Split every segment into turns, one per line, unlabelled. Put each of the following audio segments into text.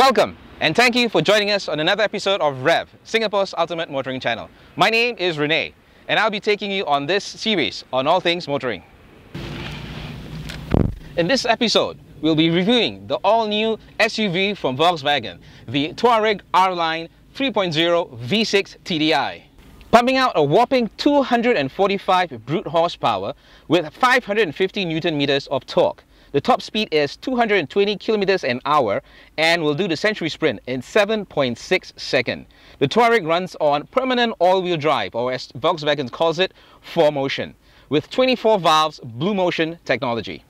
Welcome and thank you for joining us on another episode of Revv, Singapore's ultimate motoring channel. My name is Renee and I'll be taking you on this series on all things motoring. In this episode, we'll be reviewing the all-new SUV from Volkswagen, the Touareg R-Line 3.0 V6 TDI. Pumping out a whopping 245 brute horsepower with 550 Newton meters of torque. The top speed is 220 kilometers an hour and will do the century sprint in 7.6 seconds. The Touareg runs on permanent all-wheel drive, or as Volkswagen calls it, 4Motion, with 24 valves Blue Motion technology.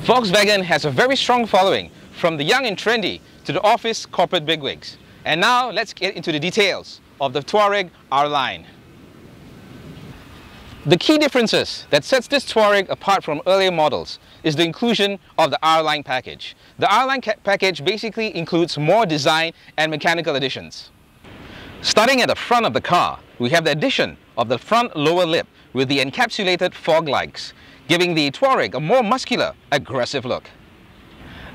Volkswagen has a very strong following, from the young and trendy to the office corporate bigwigs. And now let's get into the details of the Touareg R-Line. The key differences that sets this Touareg apart from earlier models is the inclusion of the R-Line package. The R-Line package basically includes more design and mechanical additions. Starting at the front of the car, we have the addition of the front lower lip with the encapsulated fog lights, giving the Touareg a more muscular, aggressive look.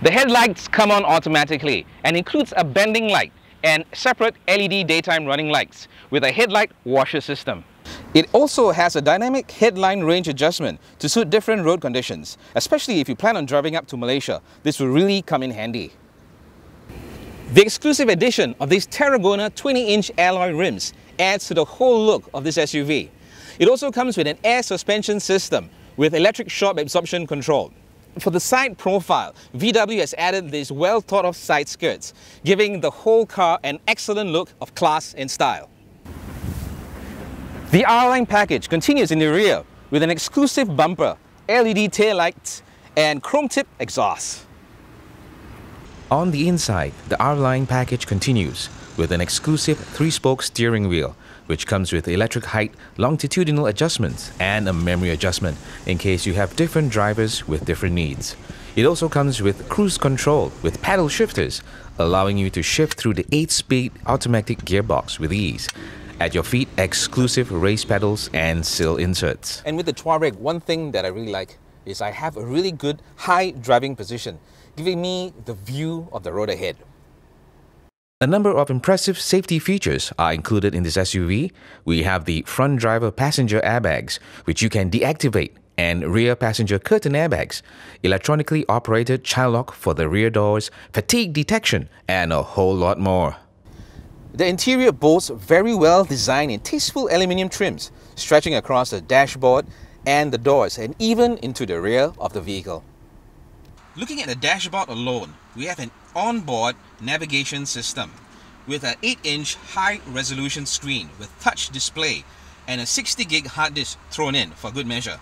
The headlights come on automatically and includes a bending light and separate LED daytime running lights with a headlight washer system. It also has a dynamic headline range adjustment to suit different road conditions, especially if you plan on driving up to Malaysia. This will really come in handy. The exclusive addition of these Tarragona 20-inch alloy rims adds to the whole look of this SUV. It also comes with an air suspension system with electric shock absorption control. For the side profile, VW has added these well thought of side skirts, giving the whole car an excellent look of class and style. The R-Line package continues in the rear with an exclusive bumper, LED taillights and chrome tip exhaust.
On the inside, the R-Line package continues with an exclusive 3-spoke steering wheel, which comes with electric height, longitudinal adjustments and a memory adjustment in case you have different drivers with different needs. It also comes with cruise control with paddle shifters, allowing you to shift through the 8-speed automatic gearbox with ease. At your feet, exclusive race pedals and sill inserts.
And with the Touareg, one thing that I really like is I have a really good high driving position, giving me the view of the road ahead.
A number of impressive safety features are included in this SUV. We have the front driver passenger airbags, which you can deactivate, and rear passenger curtain airbags, electronically operated child lock for the rear doors, fatigue detection, and a whole lot more.
The interior boasts very well designed and tasteful aluminium trims, stretching across the dashboard and the doors and even into the rear of the vehicle. Looking at the dashboard alone, we have an onboard navigation system with an 8-inch high-resolution screen with touch display and a 60GB hard disk thrown in for good measure.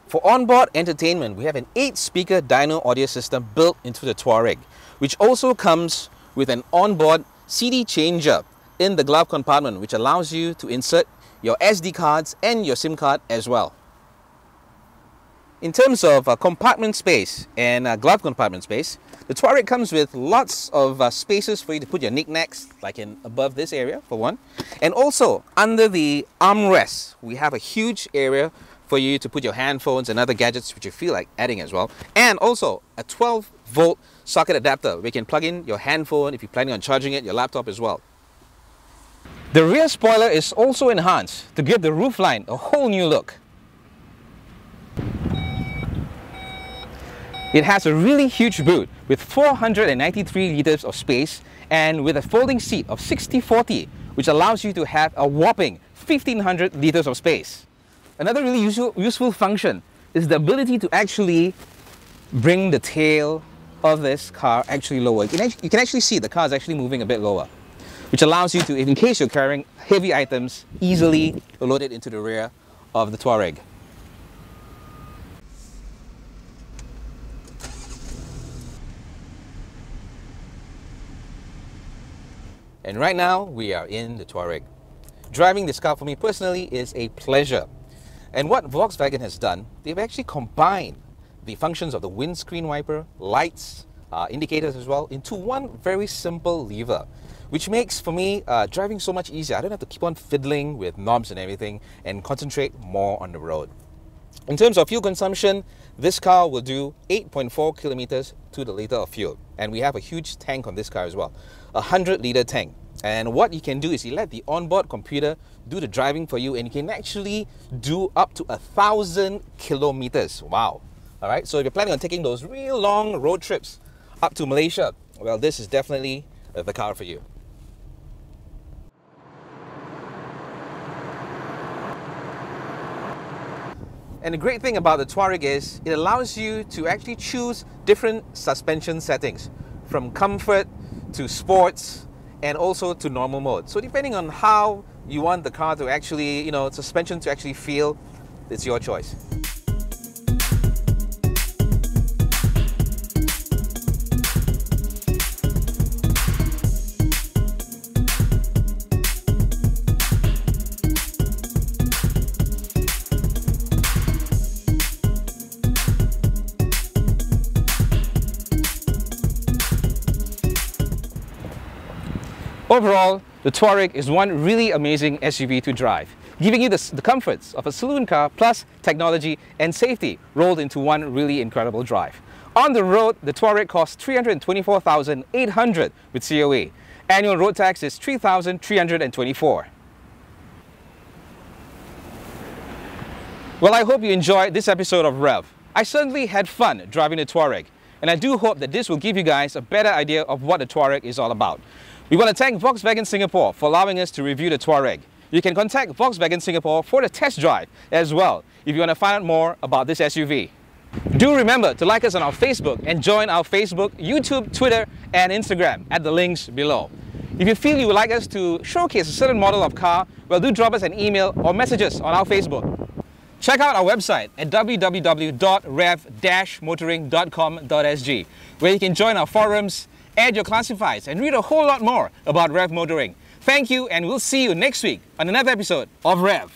For onboard entertainment, we have an 8-speaker dyno audio system built into the Touareg, which also comes with an onboard CD changer in the glove compartment, which allows you to insert your SD cards and your SIM card as well. In terms of compartment space and glove compartment space, the Touareg comes with lots of spaces for you to put your knickknacks, like in above this area for one. And also under the armrest, we have a huge area for you to put your handphones and other gadgets which you feel like adding as well. And also a 12-volt socket adapter where you can plug in your handphone if you're planning on charging it, your laptop as well. The rear spoiler is also enhanced to give the roofline a whole new look. It has a really huge boot with 493 liters of space and with a folding seat of 60/40, which allows you to have a whopping 1500 liters of space. Another really useful function is the ability to actually bring the tail of this car actually lower. You can actually see the car is actually moving a bit lower, which allows you to, in case you're carrying heavy items, easily load it into the rear of the Touareg. And right now, we are in the Touareg. Driving this car for me personally is a pleasure. And what Volkswagen has done, they've actually combined the functions of the windscreen wiper, lights, indicators as well, into one very simple lever, which makes, for me, driving so much easier. I don't have to keep on fiddling with knobs and everything and concentrate more on the road. In terms of fuel consumption, this car will do 8.4 kilometers to the liter of fuel. And we have a huge tank on this car as well, a 100-liter tank. And what you can do is you let the onboard computer do the driving for you, and you can actually do up to 1,000 kilometers. Wow. All right, so if you're planning on taking those real long road trips up to Malaysia, well, this is definitely the car for you. And the great thing about the Touareg is it allows you to actually choose different suspension settings, from comfort to sports and also to normal mode. So depending on how you want the car to actually, suspension to actually feel, it's your choice. Overall, the Touareg is one really amazing SUV to drive, giving you the comforts of a saloon car plus technology and safety rolled into one really incredible drive. On the road, the Touareg costs $324,800 with COA. Annual road tax is $3,324. Well, I hope you enjoyed this episode of Revv. I certainly had fun driving the Touareg, and I do hope that this will give you guys a better idea of what the Touareg is all about. We want to thank Volkswagen Singapore for allowing us to review the Touareg. You can contact Volkswagen Singapore for the test drive as well if you want to find out more about this SUV. Do remember to like us on our Facebook and join our Facebook, YouTube, Twitter and Instagram at the links below. If you feel you would like us to showcase a certain model of car, well, do drop us an email or message us on our Facebook. Check out our website at www.rev-motoring.com.sg, where you can join our forums, add your classifieds, and read a whole lot more about Revv Motoring. Thank you, and we'll see you next week on another episode of Revv.